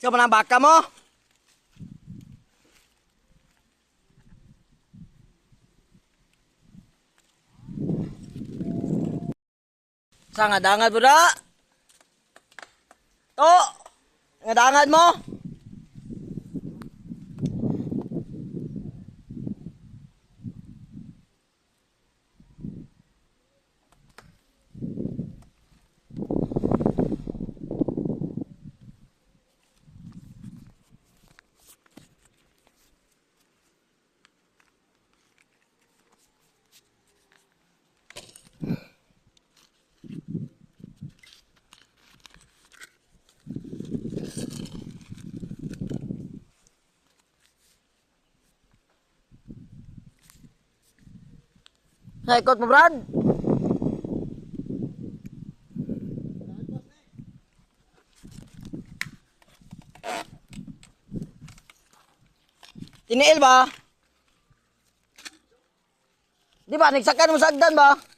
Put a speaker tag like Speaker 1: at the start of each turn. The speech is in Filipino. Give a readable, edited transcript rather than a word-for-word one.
Speaker 1: Ikaw man ang baka mo? Sa nga dangad mo na? To! Nga dangad mo? Sa ikot mo, Brad? Tiniil ba? Di ba? Nagsakan mo sa agdan ba?